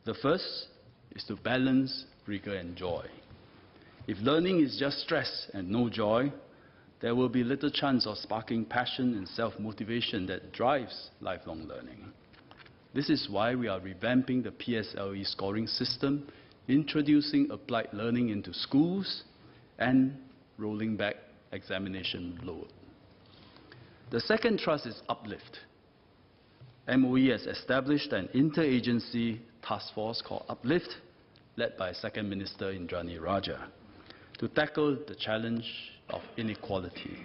The first is to balance rigor and joy. If learning is just stress and no joy, there will be little chance of sparking passion and self-motivation that drives lifelong learning. This is why we are revamping the PSLE scoring system, introducing applied learning into schools, and rolling back examination load. The second thrust is Uplift. MOE has established an interagency task force called Uplift, led by Second Minister Indrani Raja, to tackle the challenge of inequality.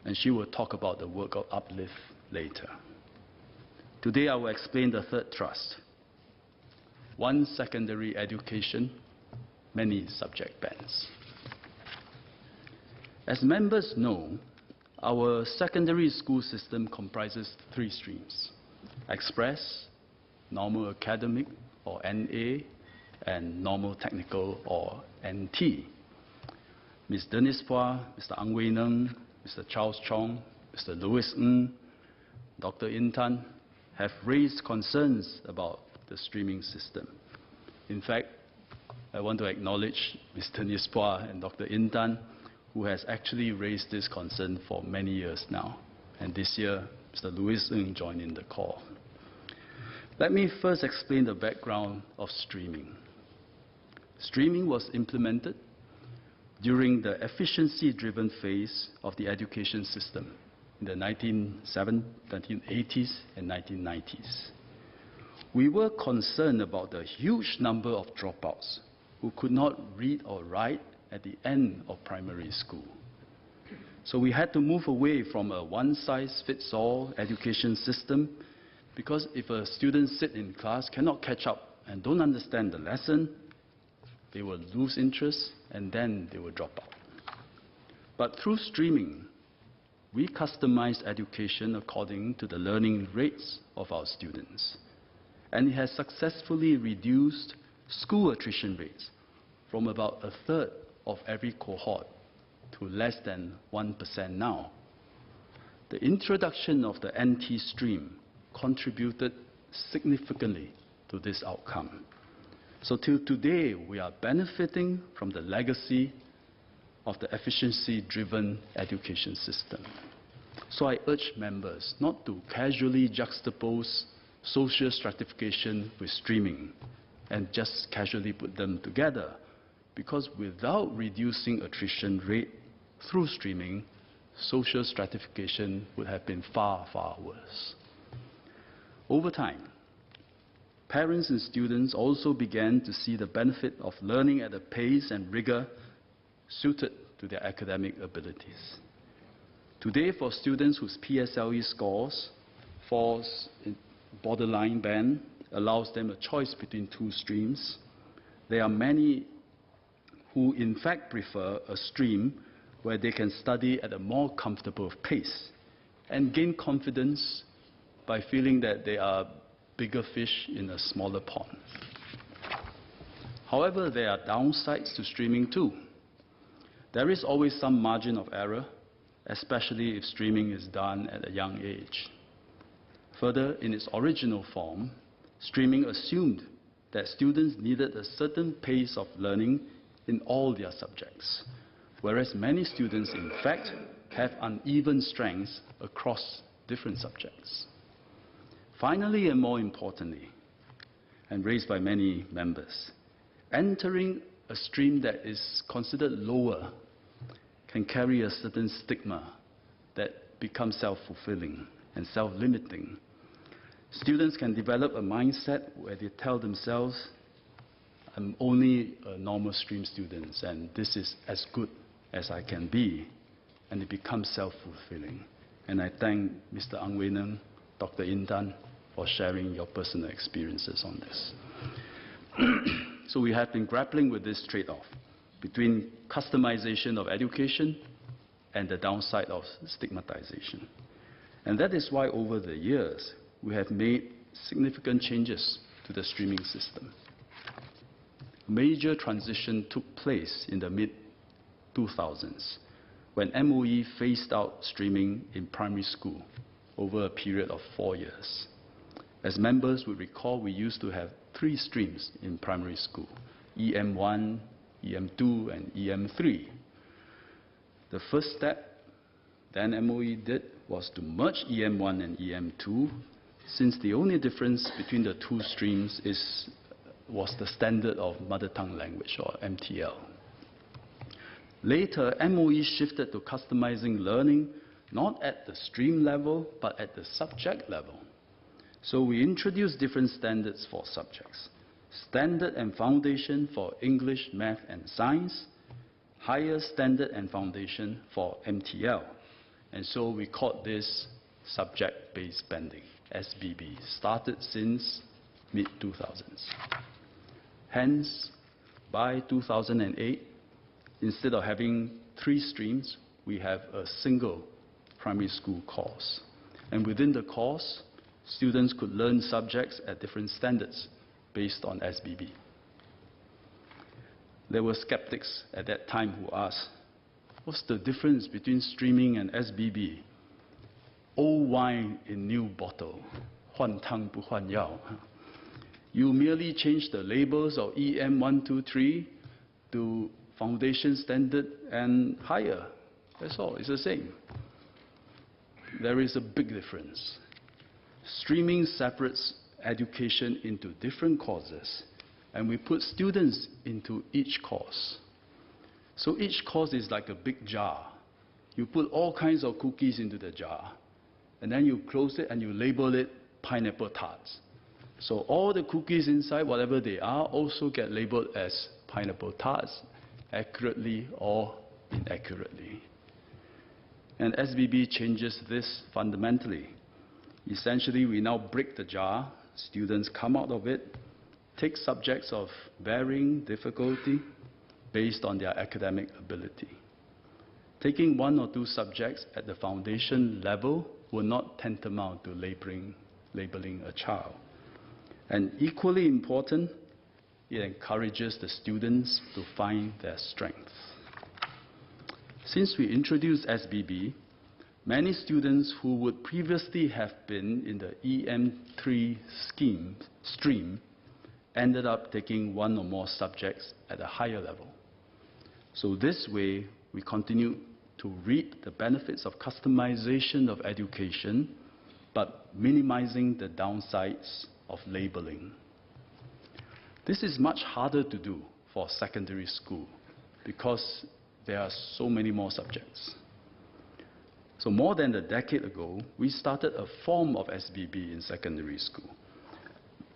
And she will talk about the work of Uplift later. Today I will explain the third thrust. One secondary education, many subject bands. As members know, our secondary school system comprises 3 streams: Express, Normal Academic or NA, and Normal Technical or NT. Ms. Dennis Phua, Mr. Ang Wei Neng, Mr. Charles Chong, Mr. Louis Ng, Dr. Intan have raised concerns about the streaming system. In fact, I want to acknowledge Ms. Dennis Phua and Dr. Intan, who has actually raised this concern for many years now. And this year, Mr. Louis Ng joined in the call. Let me first explain the background of streaming. Streaming was implemented during the efficiency-driven phase of the education system in the 1980s and 1990s. We were concerned about the huge number of dropouts who could not read or write at the end of primary school. So we had to move away from a one-size-fits-all education system, because if a student sits in class, cannot catch up and don't understand the lesson, they will lose interest and then they will drop out. But through streaming, we customized education according to the learning rates of our students. And it has successfully reduced school attrition rates from about 1/3 of every cohort to less than 1% now. The introduction of the NT stream contributed significantly to this outcome. So till today, we are benefiting from the legacy of the efficiency-driven education system. So I urge members not to casually juxtapose social stratification with streaming and just casually put them together, because without reducing attrition rate through streaming, social stratification would have been far, far worse. Over time, parents and students also began to see the benefit of learning at a pace and rigor suited to their academic abilities. Today, for students whose PSLE scores falls in borderline band, allows them a choice between 2 streams, there are many who in fact prefer a stream where they can study at a more comfortable pace and gain confidence by feeling that they are bigger fish in a smaller pond. However, there are downsides to streaming too. There is always some margin of error, especially if streaming is done at a young age. Further, in its original form, streaming assumed that students needed a certain pace of learning in all their subjects, whereas many students, in fact, have uneven strengths across different subjects. Finally, and more importantly, and raised by many members, entering a stream that is considered lower can carry a certain stigma that becomes self-fulfilling and self-limiting. Students can develop a mindset where they tell themselves, I'm only a normal stream student and this is as good as I can be, and it becomes self-fulfilling. And I thank Mr. Ang Wei Neng, Dr. Intan, for sharing your personal experiences on this. So we have been grappling with this trade-off between customization of education and the downside of stigmatization. And that is why over the years, we have made significant changes to the streaming system. Major transition took place in the mid-2000s when MOE phased out streaming in primary school over a period of 4 years. As members would recall, we used to have 3 streams in primary school: EM1, EM2, and EM3. The first step then MOE did was to merge EM1 and EM2, since the only difference between the 2 streams was the standard of mother tongue language, or MTL. Later, MOE shifted to customizing learning, not at the stream level, but at the subject level. So we introduced different standards for subjects: standard and foundation for English, math, and science, higher standard and foundation for MTL. And so we called this subject-based banding, SBB, started since mid-2000s. Hence, by 2008, instead of having 3 streams, we have a single primary school course. And within the course, students could learn subjects at different standards based on SBB. There were skeptics at that time who asked, what's the difference between streaming and SBB? Old wine in new bottle, 换汤不换药. You merely change the labels of EM 1, 2, 3 to foundation standard and higher. That's all, it's the same. There is a big difference. Streaming separates education into different courses, and we put students into each course. So each course is like a big jar. You put all kinds of cookies into the jar, and then you close it and you label it pineapple tarts. So all the cookies inside, whatever they are, also get labeled as pineapple tarts, accurately or inaccurately. And SBB changes this fundamentally. Essentially, we now break the jar. Students come out of it, take subjects of varying difficulty based on their academic ability. Taking 1 or 2 subjects at the foundation level will not tantamount to labeling a child. And equally important, it encourages the students to find their strength. Since we introduced SBB, many students who would previously have been in the EM3 stream ended up taking 1 or more subjects at a higher level. So this way, we continue to reap the benefits of customization of education, but minimizing the downsides of labeling. This is much harder to do for secondary school because there are so many more subjects. So more than a decade ago, we started a form of SBB in secondary school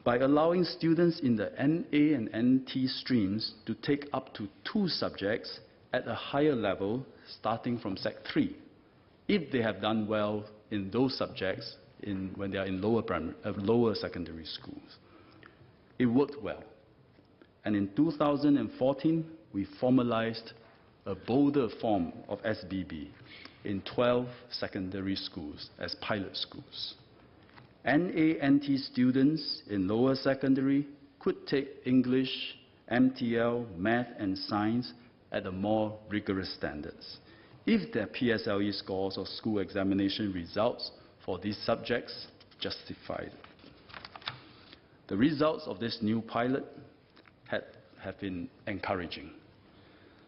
by allowing students in the NA and NT streams to take up to 2 subjects at a higher level starting from Sec 3, if they have done well in those subjects when they are in lower secondary schools. It worked well. And in 2014, we formalized a bolder form of SBB in 12 secondary schools as pilot schools. NA-NT students in lower secondary could take English, MTL, math, and science at the more rigorous standards, if their PSLE scores or school examination results for these subjects justified it. The results of this new pilot have been encouraging.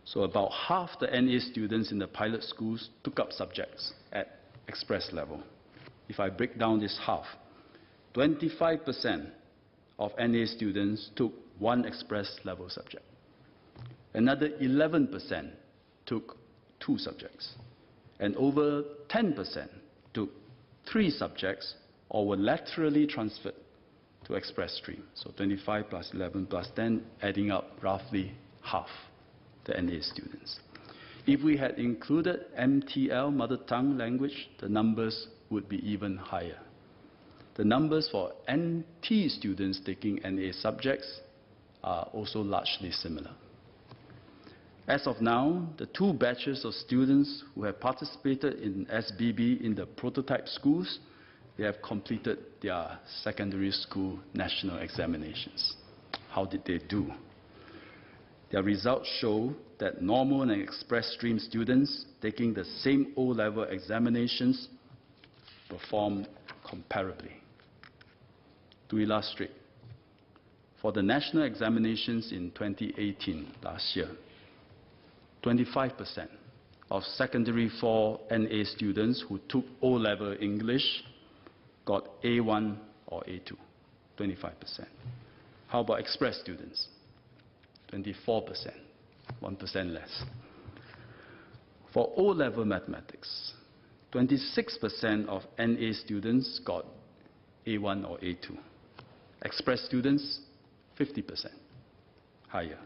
So about half the NA students in the pilot schools took up subjects at express level. If I break down this half, 25% of NA students took 1 express level subject. Another 11% took 2 subjects. And over 10% took 3 subjects or were laterally transferred to express stream. So 25 plus 11 plus 10, adding up roughly half the NA students. If we had included MTL, mother tongue language, the numbers would be even higher. The numbers for NT students taking NA subjects are also largely similar. As of now, the 2 batches of students who have participated in SBB in the prototype schools, they have completed their secondary school national examinations. How did they do? Their results show that normal and express stream students taking the same O-level examinations performed comparably. To illustrate, for the national examinations in 2018, last year, 25% of secondary 4 NA students who took O-level English got A1 or A2, 25%. How about express students? 24%, 1% less. For O-level mathematics, 26% of NA students got A1 or A2. Express students, 50%, higher.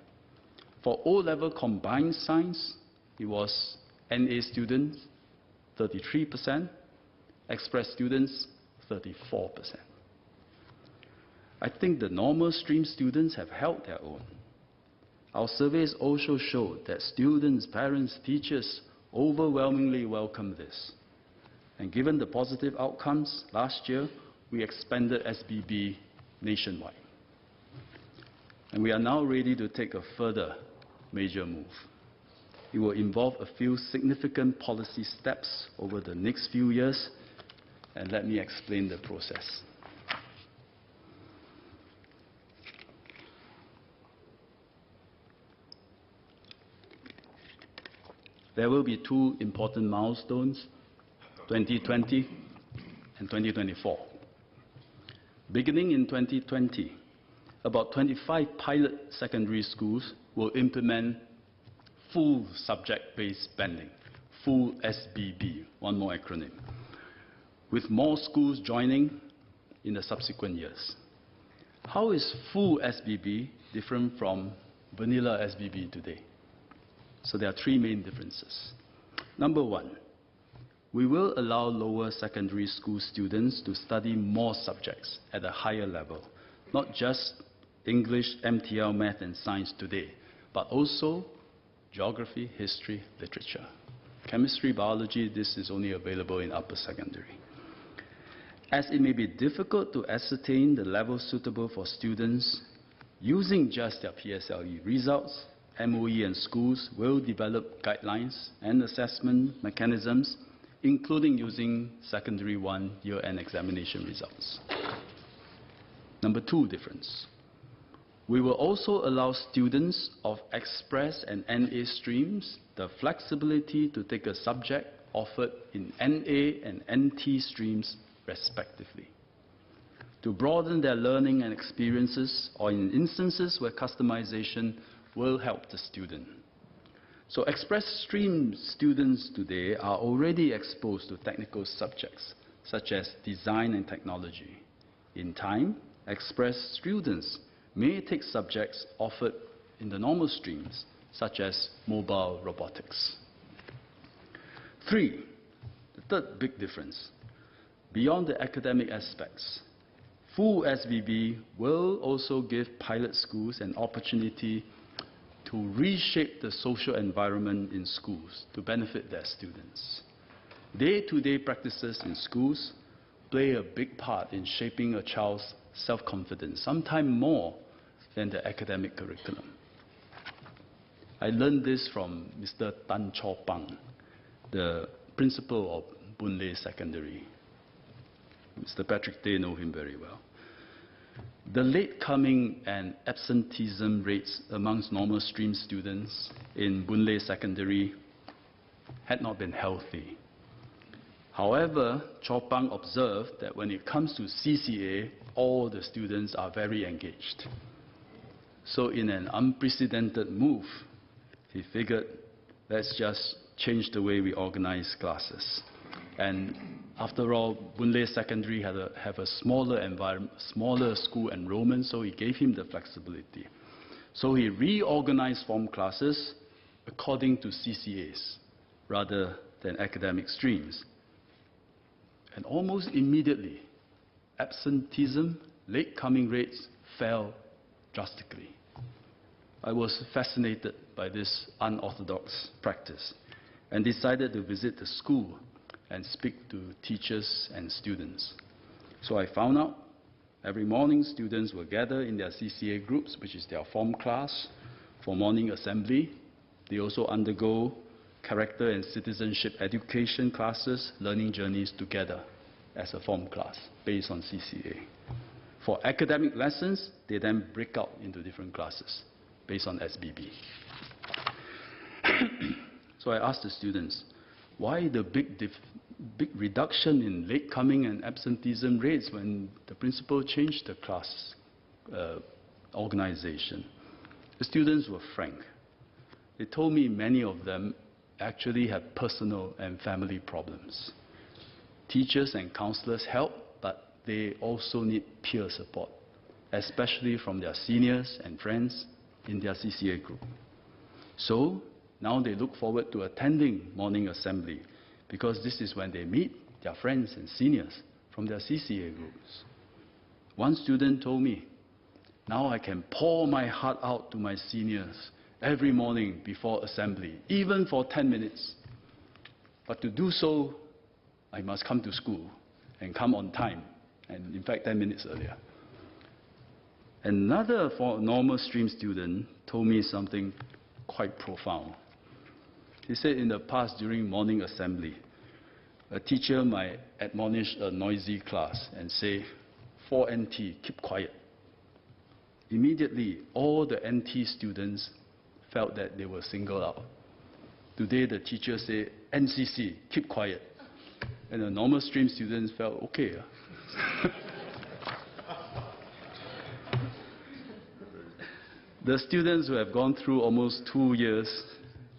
For O-level combined science, it was NA students, 33%, express students, 34%. I think the normal stream students have held their own. Our surveys also showed that students, parents, teachers overwhelmingly welcome this. And given the positive outcomes, last year we expanded SBB nationwide. And we are now ready to take a further major move. It will involve a few significant policy steps over the next few years, and let me explain the process. There will be two important milestones, 2020 and 2024. Beginning in 2020, about 25 pilot secondary schools will implement full subject-based banding, full SBB, one more acronym, with more schools joining in the subsequent years. How is full SBB different from vanilla SBB today? So there are three main differences. Number one, we will allow lower secondary school students to study more subjects at a higher level, not just English, MTL, math, and science today, but also geography, history, literature. Chemistry, biology, this is only available in upper secondary. As it may be difficult to ascertain the level suitable for students using just their PSLE results, MOE and schools will develop guidelines and assessment mechanisms, including using secondary 1 year-end examination results. Number two difference. We will also allow students of express and NA streams the flexibility to take a subject offered in NA and NT streams respectively, to broaden their learning and experiences, or in instances where customization will help the student. So express stream students today are already exposed to technical subjects such as design and technology. In time, express students may take subjects offered in the normal streams such as mobile robotics. Three, the third big difference. Beyond the academic aspects, full SBB will also give pilot schools an opportunity to reshape the social environment in schools to benefit their students. Day-to-day practices in schools play a big part in shaping a child's self-confidence, sometimes more than the academic curriculum. I learned this from Mr. Tan Chaw Pang, the principal of Boon Lay Secondary. Mr. Patrick Tay know him very well. The late coming and absenteeism rates amongst normal stream students in Boon Lay Secondary had not been healthy. However, Chaw Pang observed that when it comes to CCA, all the students are very engaged. So in an unprecedented move, he figured, let's just change the way we organize classes. And after all, Boon Lay Secondary have a smaller environment, smaller school enrollment, so he gave him the flexibility. So he reorganized form classes according to CCAs rather than academic streams. And almost immediately, absenteeism, late coming rates fell drastically. I was fascinated by this unorthodox practice and decided to visit the school and speak to teachers and students. So I found out every morning students will gather in their CCA groups, which is their form class, for morning assembly. They also undergo character and citizenship education classes, learning journeys together as a form class based on CCA. For academic lessons, they then break out into different classes based on SBB. So I asked the students, why the big reduction in late coming and absenteeism rates when the principal changed the class organization? The students were frank. They told me many of them actually had personal and family problems. Teachers and counselors help, but they also need peer support, especially from their seniors and friends in their CCA group. So now they look forward to attending morning assembly because this is when they meet their friends and seniors from their CCA groups. One student told me, now I can pour my heart out to my seniors every morning before assembly, even for 10 minutes. But to do so, I must come to school and come on time, and in fact 10 minutes earlier. Another normal stream student told me something quite profound. He said in the past during morning assembly, a teacher might admonish a noisy class and say, 4 NT, keep quiet. Immediately, all the NT students felt that they were singled out. Today, the teacher said, NCC, keep quiet. And the normal stream students felt, okay. The students who have gone through almost 2 years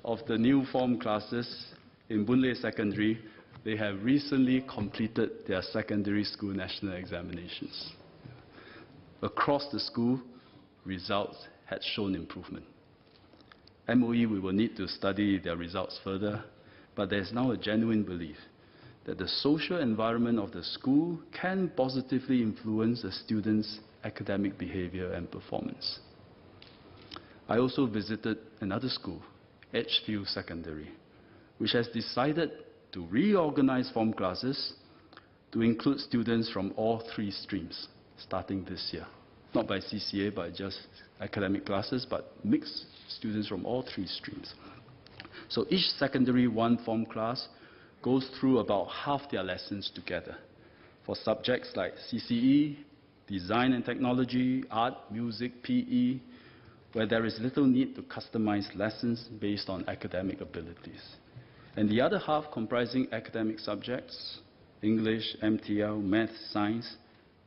of the new form classes in Boon Lay Secondary, they have recently completed their secondary school national examinations. Across the school, results had shown improvement. MOE, we will need to study their results further, but there is now a genuine belief that the social environment of the school can positively influence a student's academic behavior and performance. I also visited another school, Edgefield Secondary, which has decided to reorganize form classes to include students from all 3 streams starting this year. Not by CCA, but just academic classes, but mixed students from all 3 streams. So each secondary 1 form class goes through about half their lessons together for subjects like CCE, design and technology, art, music, PE, where there is little need to customize lessons based on academic abilities. And the other half comprising academic subjects, English, MTL, math, science,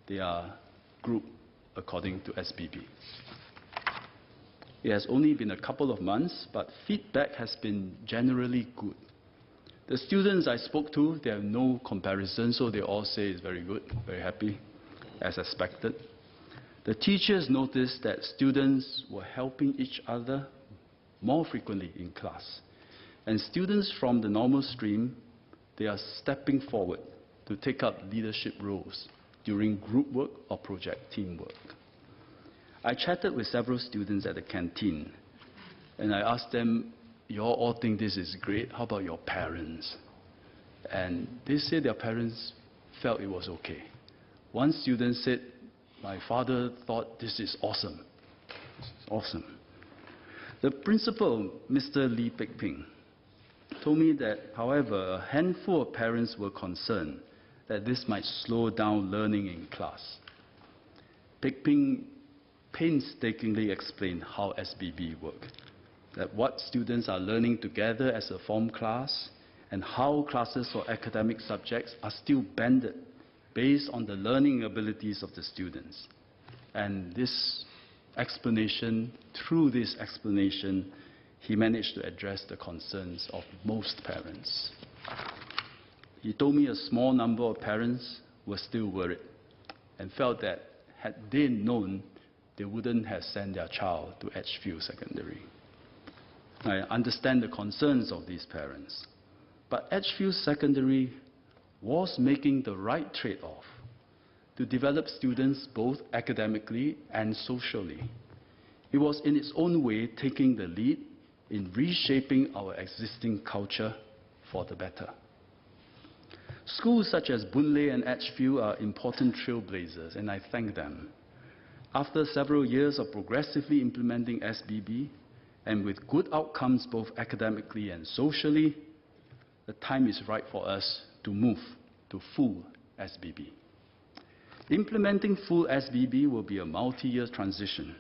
they are grouped according to SBB. It has only been a couple of months, but feedback has been generally good. The students I spoke to, they have no comparison, so they all say it's very good, very happy, as expected. The teachers noticed that students were helping each other more frequently in class. And students from the normal stream, they are stepping forward to take up leadership roles during group work or project teamwork. I chatted with several students at the canteen, and I asked them, you all think this is great, how about your parents? And they said their parents felt it was okay. One student said, my father thought this is awesome. Awesome. The principal, Mr. Lee Pek Ping, told me that, however, a handful of parents were concerned that this might slow down learning in class. Pek Ping painstakingly explained how SBB works, that what students are learning together as a form class and how classes for academic subjects are still banded based on the learning abilities of the students. And this explanation, through this explanation, he managed to address the concerns of most parents. He told me a small number of parents were still worried and felt that had they known, they wouldn't have sent their child to Edgefield Secondary. I understand the concerns of these parents, but Edgefield Secondary was making the right trade-off to develop students both academically and socially. It was in its own way taking the lead in reshaping our existing culture for the better. Schools such as Boon Lay and Edgefield are important trailblazers, and I thank them. After several years of progressively implementing SBB, and with good outcomes both academically and socially, the time is right for us to move to full SBB. Implementing full SBB will be a multi-year transition.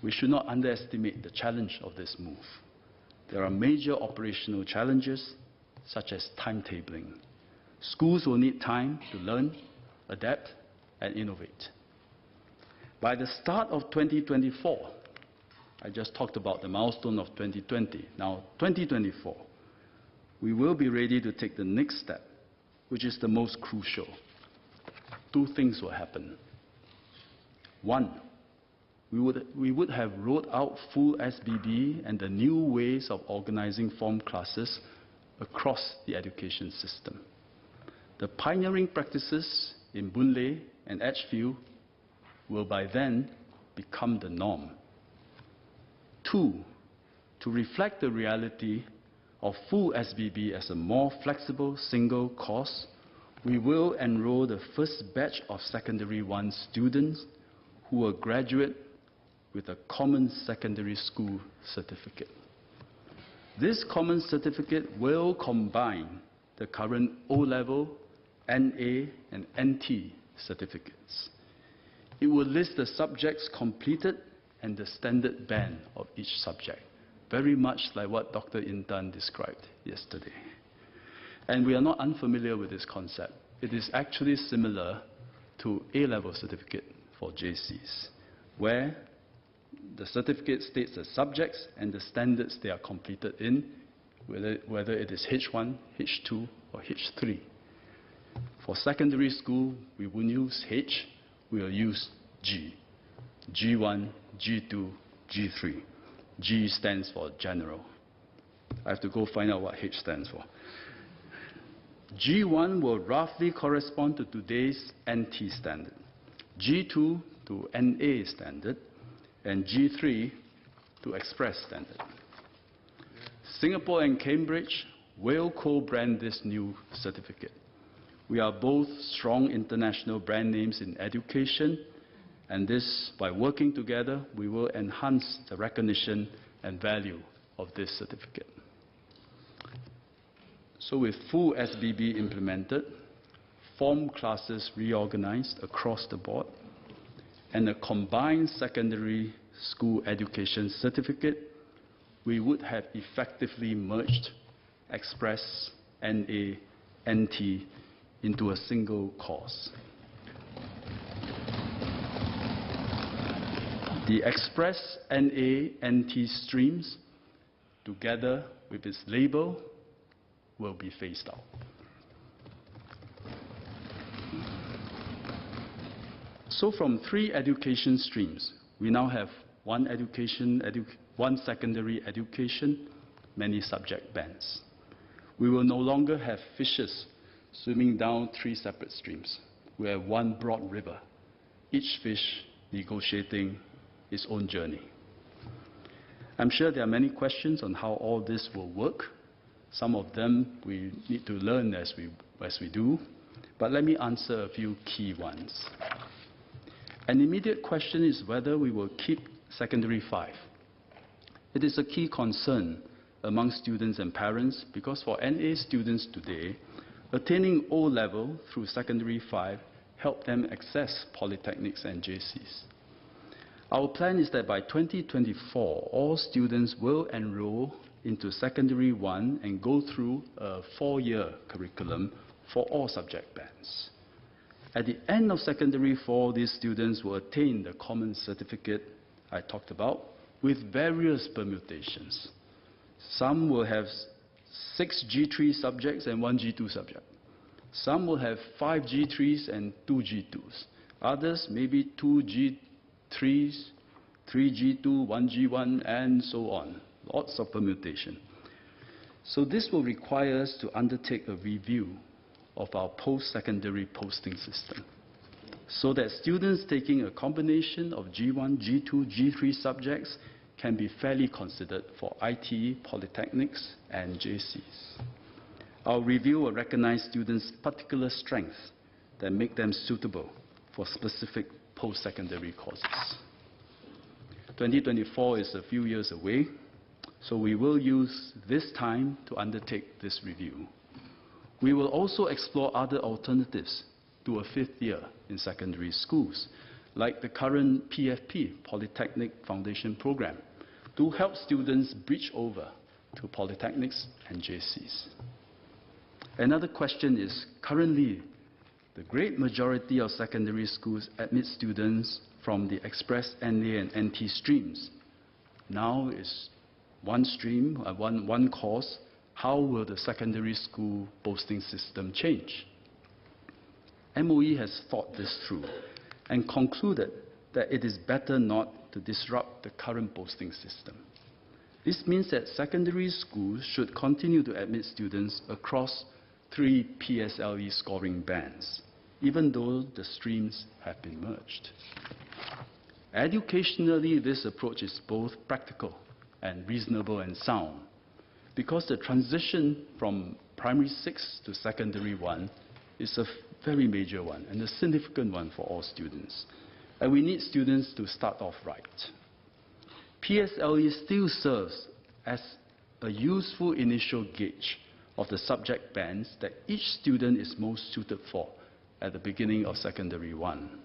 We should not underestimate the challenge of this move. There are major operational challenges, such as timetabling. Schools will need time to learn, adapt, and innovate. By the start of 2024, I just talked about the milestone of 2020. Now, 2024, we will be ready to take the next step, which is the most crucial. Two things will happen. One, we would have rolled out full SBB and the new ways of organizing form classes across the education system. The pioneering practices in Boon Lay and Edgefield will by then become the norm. Two, to reflect the reality of full SBB as a more flexible single course, we will enroll the first batch of Secondary 1 students who will graduate with a common secondary school certificate. This common certificate will combine the current O-level, NA, and NT certificates. It will list the subjects completed and the standard band of each subject, very much like what Dr. Intan described yesterday. And we are not unfamiliar with this concept. It is actually similar to A-level certificate for JCs, where the certificate states the subjects and the standards they are completed in, whether it is H1, H2, or H3. For secondary school, we won't use H, we will use G. G1, G2, G3. G stands for general. I have to go find out what H stands for. G1 will roughly correspond to today's NT standard, G2 to NA standard, and G3 to Express standard. Singapore and Cambridge will co-brand this new certificate. We are both strong international brand names in education, and this, by working together, we will enhance the recognition and value of this certificate. So with full SBB implemented, form classes reorganized across the board, and a combined secondary school education certificate, we would have effectively merged Express, NA, NT into a single course. The Express, NA, NT streams, together with its label, will be phased out. So from 3 education streams, we now have one secondary education, many subject bands. We will no longer have fishes swimming down 3 separate streams. We have one broad river, each fish negotiating its own journey. I'm sure there are many questions on how all this will work. Some of them we need to learn as we do, but let me answer a few key ones. An immediate question is whether we will keep Secondary 5. It is a key concern among students and parents because for NA students today, attaining O-level through Secondary 5 help them access polytechnics and JCs. Our plan is that by 2024, all students will enroll into Secondary 1 and go through a 4-year curriculum for all subject bands. At the end of Secondary 4, these students will attain the common certificate I talked about with various permutations. Some will have 6 G3 subjects and 1 G2 subject. Some will have 5 G3s and 2 G2s. Others maybe 2 G3s, 3 G2, 1 G1, and so on. Lots of permutation. So this will require us to undertake a review of our post-secondary posting system so that students taking a combination of G1, G2, G3 subjects can be fairly considered for ITE, polytechnics, and JCs. Our review will recognize students' particular strengths that make them suitable for specific post-secondary courses. 2024 is a few years away, so we will use this time to undertake this review. We will also explore other alternatives, to a 5th year in secondary schools, like the current PFP, Polytechnic Foundation Program, to help students bridge over to polytechnics and JCs. Another question is, currently, the great majority of secondary schools admit students from the Express, NA, and NT streams. Now is one stream, one course. How will the secondary school posting system change? MOE has thought this through and concluded that it is better not to disrupt the current posting system. This means that secondary schools should continue to admit students across 3 PSLE scoring bands, even though the streams have been merged. Educationally, this approach is both practical and reasonable and sound, because the transition from primary 6 to secondary 1 is a very major one and a significant one for all students. And we need students to start off right. PSLE still serves as a useful initial gauge of the subject bands that each student is most suited for at the beginning of secondary 1.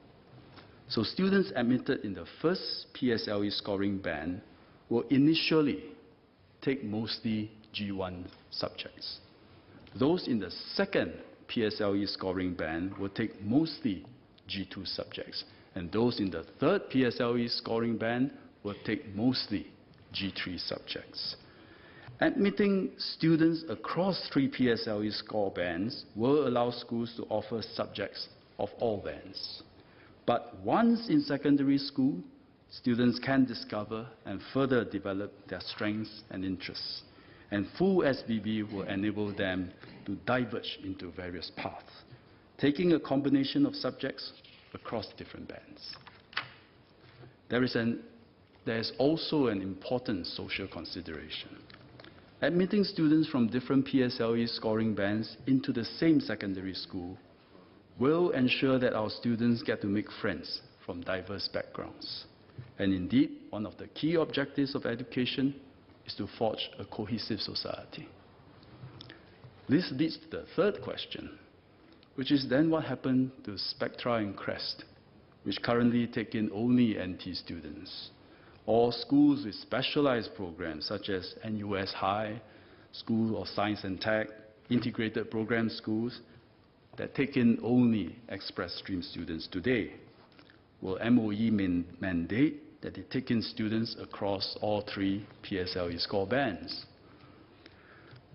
So students admitted in the first PSLE scoring band will initially take mostly G1 subjects. Those in the second PSLE scoring band will take mostly G2 subjects, and those in the third PSLE scoring band will take mostly G3 subjects. Admitting students across 3 PSLE score bands will allow schools to offer subjects of all bands. But once in secondary school, students can discover and further develop their strengths and interests. And full SBB will enable them to diverge into various paths, taking a combination of subjects across different bands. There is also an important social consideration. Admitting students from different PSLE scoring bands into the same secondary school will ensure that our students get to make friends from diverse backgrounds. And indeed, one of the key objectives of education is to forge a cohesive society. This leads to the third question, which is then what happened to Spectra and Crest, which currently take in only NT students, or schools with specialized programs such as NUS High, School of Science and Tech, integrated program schools that take in only express stream students today. Will MOE mandate that they take in students across all 3 PSLE score bands?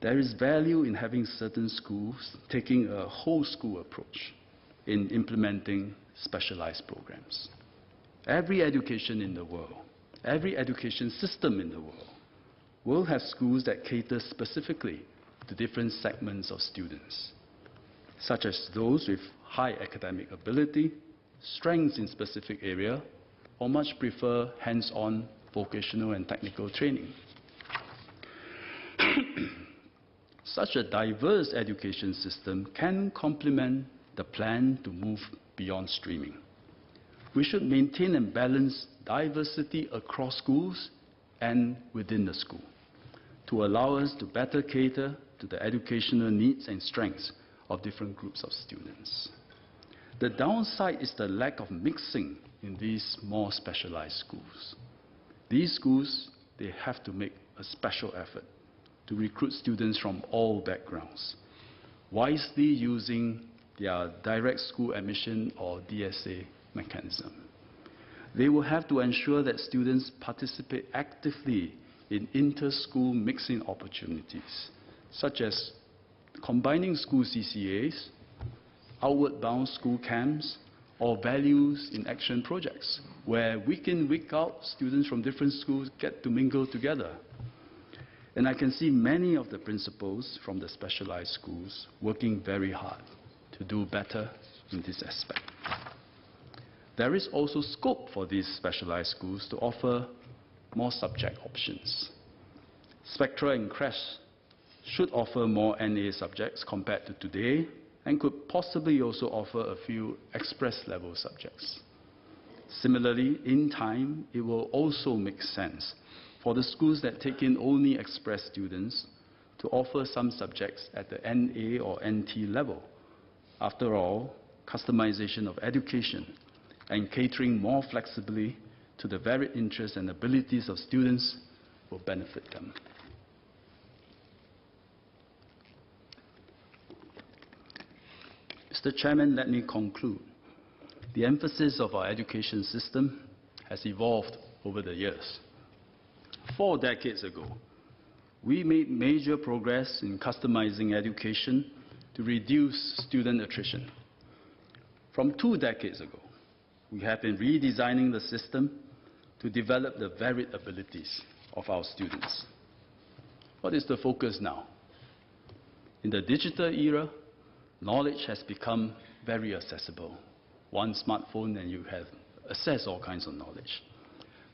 There is value in having certain schools taking a whole school approach in implementing specialized programs. Every education in the world, every education system in the world will have schools that cater specifically to different segments of students, such as those with high academic ability, strengths in specific area, or much prefer hands-on vocational and technical training. Such a diverse education system can complement the plan to move beyond streaming. We should maintain and balance diversity across schools and within the school to allow us to better cater to the educational needs and strengths of different groups of students. The downside is the lack of mixing in these more specialized schools. These schools, they have to make a special effort to recruit students from all backgrounds, wisely using their direct school admission or DSA mechanism. They will have to ensure that students participate actively in inter-school mixing opportunities, such as combining school CCAs, outward bound school camps, or values in action projects, where week in, week out, students from different schools get to mingle together. And I can see many of the principals from the specialized schools working very hard to do better in this aspect. There is also scope for these specialized schools to offer more subject options. Spectra and Crest should offer more NA subjects compared to today, and could possibly also offer a few express-level subjects. Similarly, in time, it will also make sense for the schools that take in only express students to offer some subjects at the NA or NT level. After all, customization of education, and catering more flexibly to the varied interests and abilities of students will benefit them. Mr. Chairman, let me conclude. The emphasis of our education system has evolved over the years. 4 decades ago, we made major progress in customizing education to reduce student attrition. From 2 decades ago, we have been redesigning the system to develop the varied abilities of our students. What is the focus now? In the digital era, knowledge has become very accessible. One smartphone and you have access all kinds of knowledge.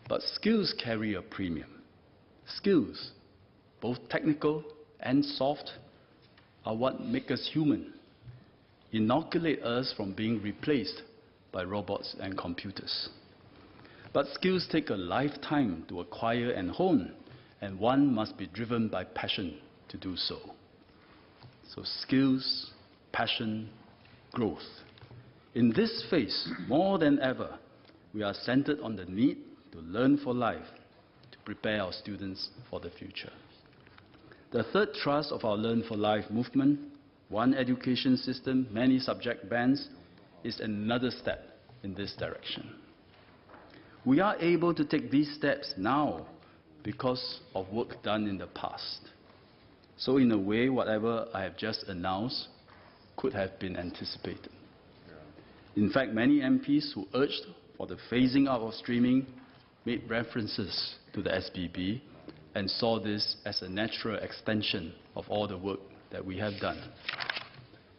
But skills carry a premium. Skills, both technical and soft, are what make us human, inoculate us from being replaced by robots and computers. But skills take a lifetime to acquire and hone, and one must be driven by passion to do so. So skills, passion, growth. In this phase, more than ever, we are centered on the need to learn for life, to prepare our students for the future. The third thrust of our Learn for Life movement, one education system, many subject bands, is another step in this direction. We are able to take these steps now because of work done in the past. So in a way, whatever I have just announced could have been anticipated. In fact, many MPs who urged for the phasing out of streaming made references to the SBB and saw this as a natural extension of all the work that we have done.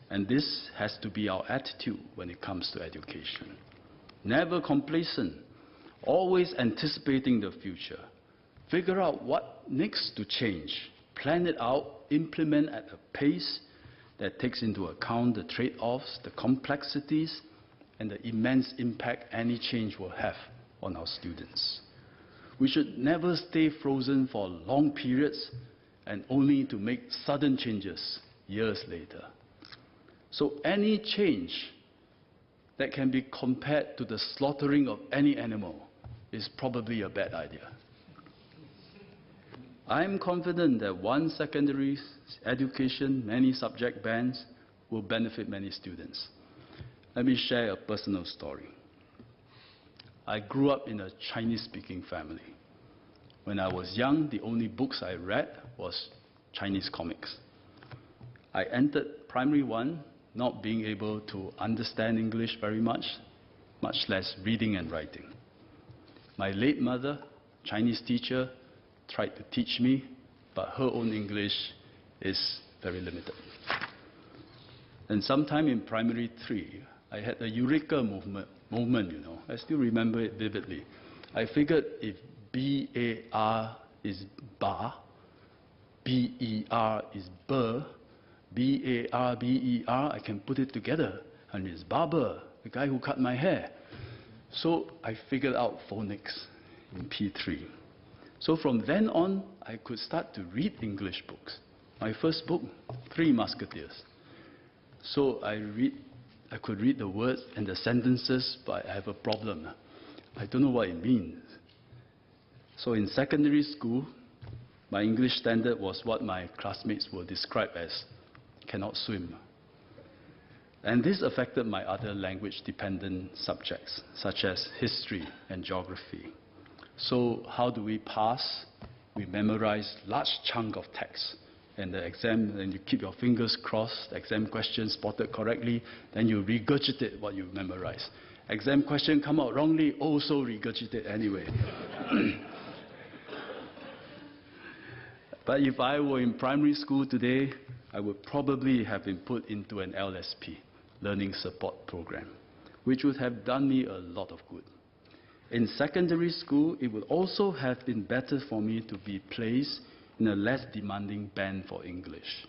And this has to be our attitude when it comes to education. Never complacent, always anticipating the future. Figure out what needs to change, plan it out, implement at a pace that takes into account the trade-offs, the complexities, and the immense impact any change will have on our students. We should never stay frozen for long periods and only to make sudden changes years later. So any change that can be compared to the slaughtering of any animal is probably a bad idea. I am confident that one secondary education, many subject bands will benefit many students. Let me share a personal story. I grew up in a Chinese-speaking family. When I was young, the only books I read was Chinese comics. I entered primary 1 not being able to understand English very much less reading and writing. My late mother, Chinese teacher, tried to teach me, but her own English is very limited. And sometime in primary 3, I had a eureka moment, you know. I still remember it vividly. I figured if B-A-R is bar, B-E-R is burr, B-A-R, B-E-R, I can put it together, and it's barber, the guy who cut my hair. So I figured out phonics in P3. So from then on, I could start to read English books. My first book, Three Musketeers. So I could read the words and the sentences, but I have a problem. I don't know what it means. So in secondary school, my English standard was what my classmates will describe as cannot swim. And this affected my other language-dependent subjects, such as history and geography. So how do we pass? We memorize large chunk of text. And the exam, then you keep your fingers crossed, exam question spotted correctly, then you regurgitate what you memorize. Exam question come out wrongly, also regurgitate anyway. But if I were in primary school today, I would probably have been put into an LSP, Learning Support Program, which would have done me a lot of good. In secondary school, it would also have been better for me to be placed in a less demanding band for English,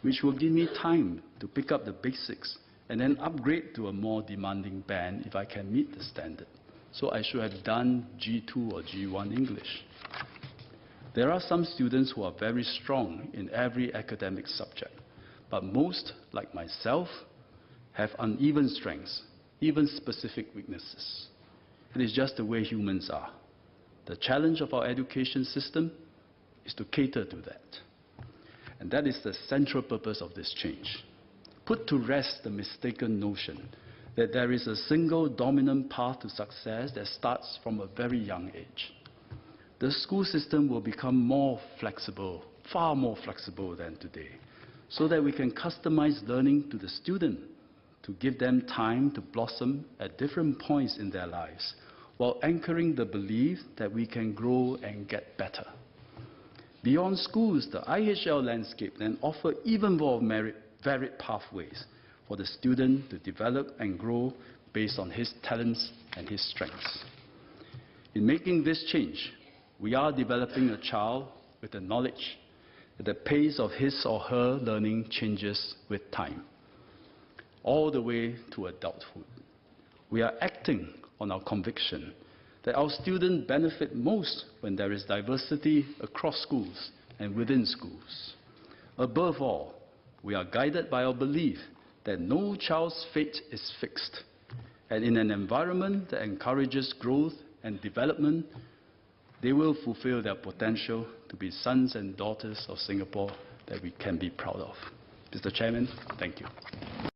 which will give me time to pick up the basics and then upgrade to a more demanding band if I can meet the standard. So I should have done G2 or G1 English. There are some students who are very strong in every academic subject, but most, like myself, have uneven strengths, even specific weaknesses. It is just the way humans are. The challenge of our education system is to cater to that. And that is the central purpose of this change. Put to rest the mistaken notion that there is a single dominant path to success that starts from a very young age. The school system will become more flexible, far more flexible than today, so that we can customize learning to the student, to give them time to blossom at different points in their lives, while anchoring the belief that we can grow and get better. Beyond schools, the IHL landscape then offers even more varied pathways for the student to develop and grow based on his talents and his strengths. In making this change, we are developing a child with the knowledge that the pace of his or her learning changes with time, all the way to adulthood. We are acting on our conviction that our students benefit most when there is diversity across schools and within schools. Above all, we are guided by our belief that no child's fate is fixed, and in an environment that encourages growth and development, they will fulfill their potential to be sons and daughters of Singapore that we can be proud of. Mr. Chairman, thank you.